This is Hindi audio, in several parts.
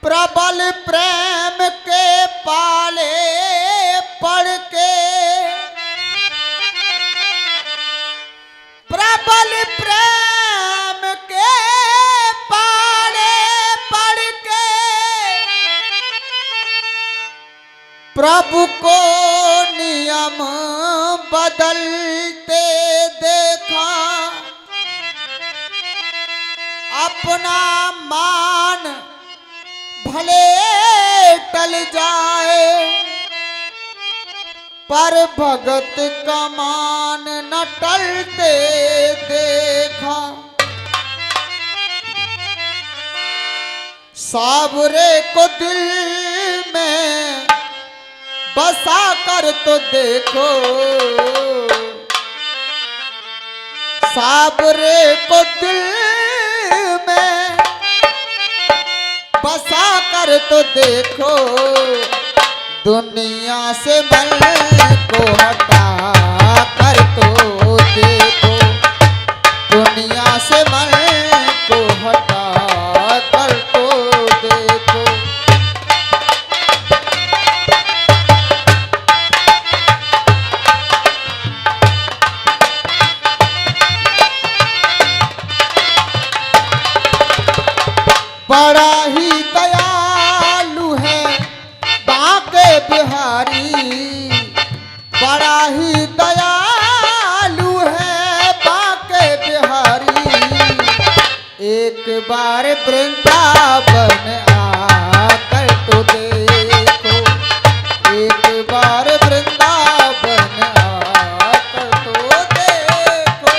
प्रबल प्रेम के पाले पड़ के, प्रबल प्रेम के पाले पड़ के प्रभु को नियम बदलते देखा। अपना मान भले टल जाए पर भगत का मान न टलते देखा। सावरे को दिल में बसा कर तो देखो, सावरे को दिल में बसा कर तो देखो। दुनिया से मन को हटा कर तो देखो, दुनिया से मन को हटा कर तो देखो। बड़ा ही दयालु है बांके बिहारी, बड़ा ही दयालु है बांके बिहारी। एक बार वृंदावन आकर तो देखो, एक बार वृंदावन आकर तो देखो।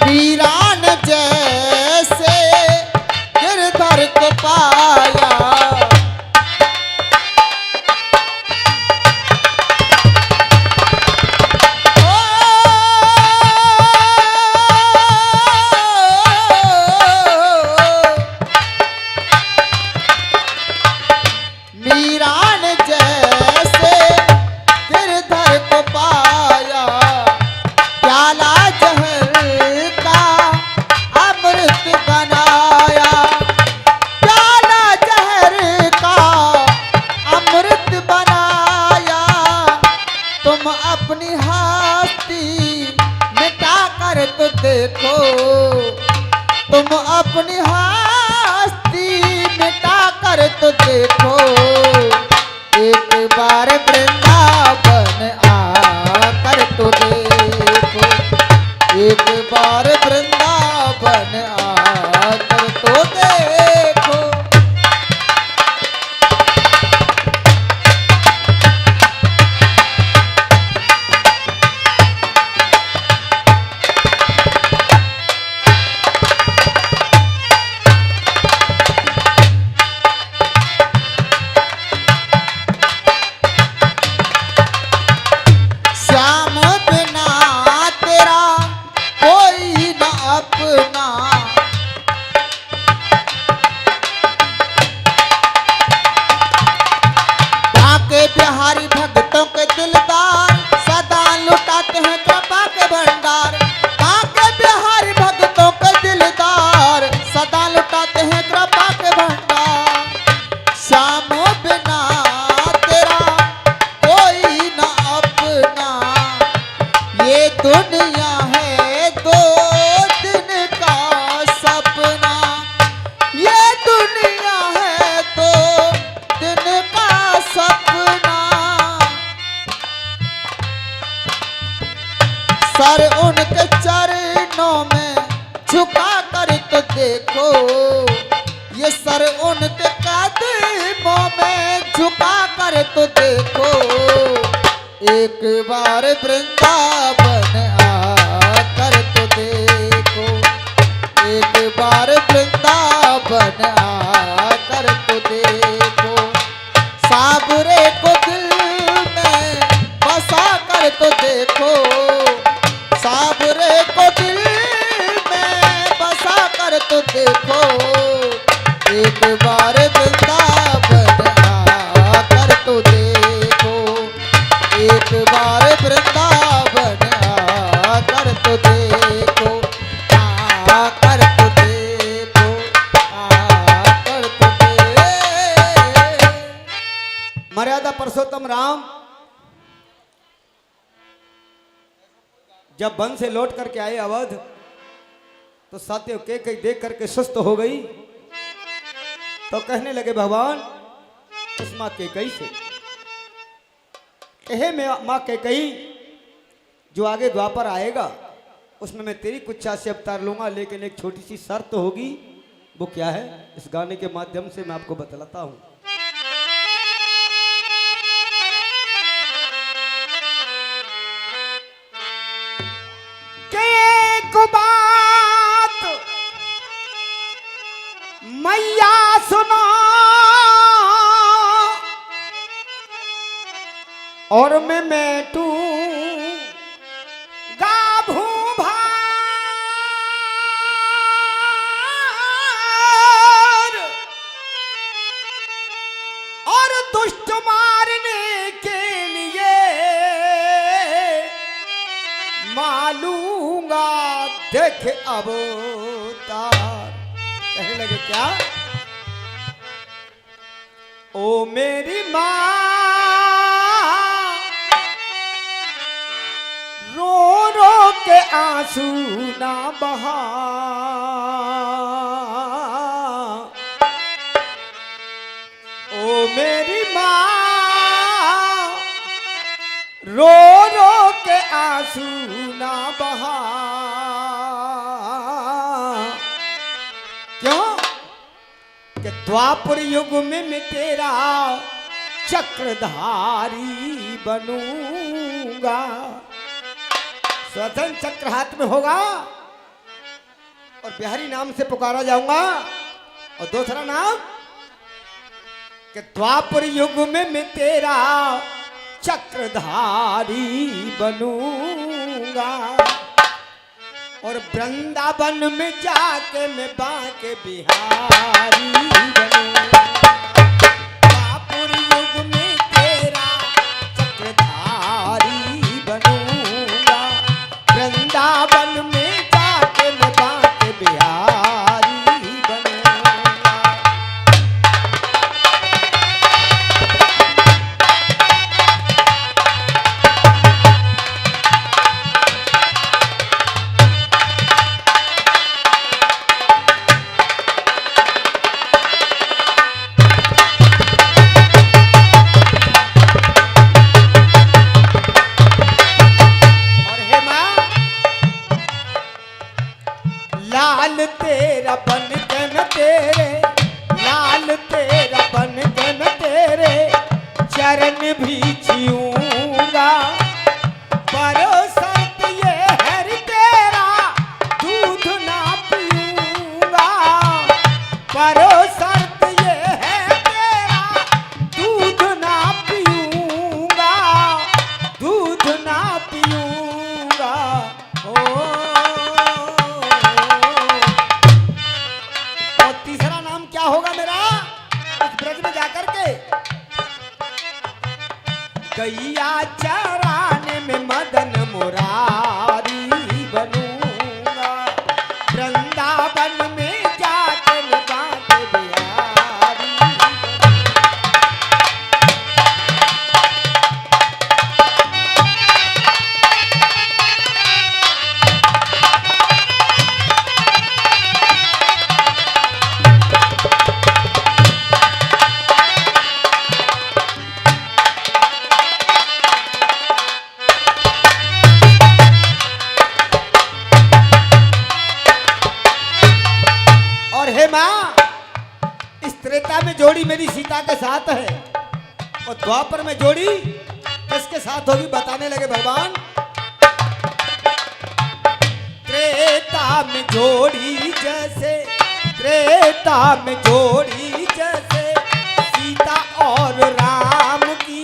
वीरान जैसे गिरधर को पाया, वीरान जैसे गिरधर को पाया। प्याला अपनी हस्ती मिटा कर तो देखो, तुम अपनी हस्ती मिटा कर तो देखो। एक बार वृंदावन आकर तो देखो, एक बार वृंदावन आकर तो देखो। बिहारी भक्तों के दिलदार सदा लुटाते हैं कृपा के भंडार। बांके बिहारी भक्तों के दिलदार सदा लुटाते हैं कृपा के भंडार। श्याम बिना तेरा कोई ना अपना, ये दुनिया है दो दिन का सपना, ये दुनिया है दो दिन का सपना। सर उनके चरणों में झुका कर तो देखो, ये सर उनके कदमों कदमों में झुका कर तो देखो, एक बार वृंदावन आकर तो देखो, एक बार वृंदावन आकर तो देखो, साबरे को दिल में बसा कर तो देखो, साबरे को दिल में बसा कर तो देखो, एक बार वृंदावन आकर तो देखो, एक बार वृंदावन आकर तो देखो, आकर तो देखो, आकर तो देखो। मर्यादा पुरुषोत्तम राम जब वन से लौट करके आए अवध, तो सत्य के कई देख करके सुस्त हो गई, तो कहने लगे भगवान उस माँ के कई से कहे, मैं माँ के कई जो आगे द्वापर आएगा उसमें मैं तेरी कुच्छा से अवतार लूंगा, लेकिन एक छोटी सी शर्त होगी। वो क्या है, इस गाने के माध्यम से मैं आपको बतलाता हूं। बात मैया सुना और मैं मैटू गाभू भार, और दुष्ट मारने के लिए मालूंगा देख अवतार। कहने लगे क्या, ओ मेरी माँ रो रो के आंसू ना बहा, ओ मेरी माँ रो रो के आंसू ना बहा। क्यों कि द्वापर युग में मैं तेरा चक्रधारी बनूंगा, स्वतंत्र चक्र हाथ में होगा और बिहारी नाम से पुकारा जाऊंगा। और दूसरा नाम कि द्वापर युग में मैं तेरा चक्रधारी बनूंगा, और वृंदावन में जाके मैं बांके बिहारी बनूंगा। द्वापर युग में तेरा चक्रधारी बनूंगा, वृंदावन में जाके मैं बांके बिहारी बनूंगा। लाल तेरा बन के मैं तेरे, लाल तेरा बन के मैं तेरे चरण भी छूऊंगा, पर शर्त ये है रे तेरा दूध ना पीऊंगा, पर शर्त ये है तेरा दूध ना पीऊंगा, दूध ना पीऊंगा। तीसरा नाम क्या होगा मेरा उस ब्रज में जाकर के, गैया चराने में मदन मुरारी बनूंगा, वृंदावन में जाकर बांके बिहारी। जोड़ी मेरी सीता के साथ है और द्वापर में जोड़ी किसके साथ होगी बताने लगे भगवान। त्रेता में जोड़ी जैसे, त्रेता में जोड़ी जैसे सीता और राम की,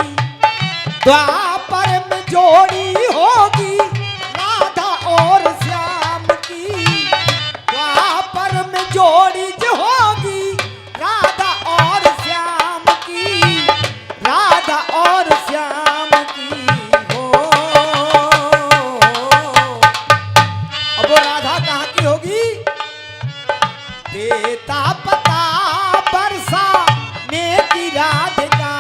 द्वापर में जोड़ी होगी राधा और श्याम की। द्वापर में जोड़ी जो होगी राधा और श्याम की, राधा और श्याम की हो। अब वो राधा कहाँ की होगी? देता पता बरसा ने की राधिका,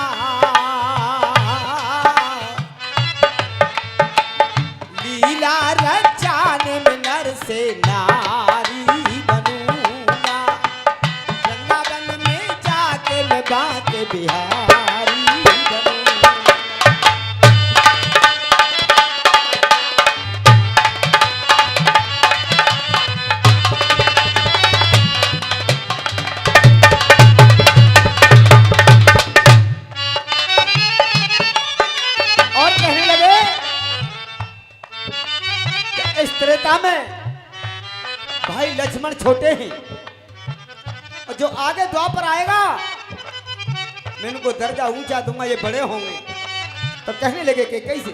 लीला रचाने में नर से नारी बनूंगा, वृंदावन में जाके मैं बात बिहारी बनूंगा। और कहने लगे कि इस त्रेता में भाई लक्ष्मण छोटे हैं और जो आगे द्वापर आएगा मैं इनको दर्जा ऊंचा दूंगा, ये बड़े होंगे। तो कहने लगे कि कैसे?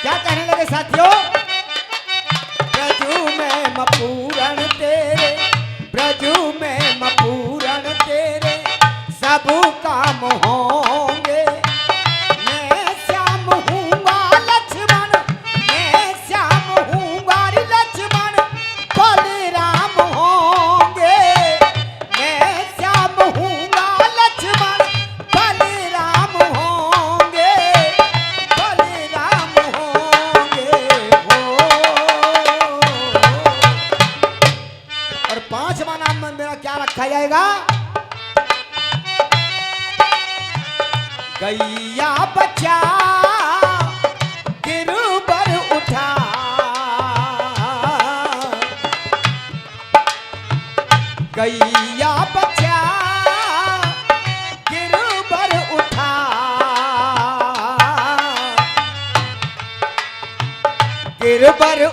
क्या कहने लगे साथियों? ब्रजू में मपूरण तेरे, ब्रजू में मपूरण तेरे सब काम होंगे। मैं श्याम हूँगा लक्ष्मण, मैं श्याम हूँगा लक्ष्मण, बलराम होंगे। मैं श्याम हूँगा लक्ष्मण, बलराम होंगे, बलराम होंगे हो। और पांचवा नाम मेरा क्या रखा जाएगा? गैया बच्चा गिरबर उठा, गैया बच्चा गिरबर उठा, गिरबर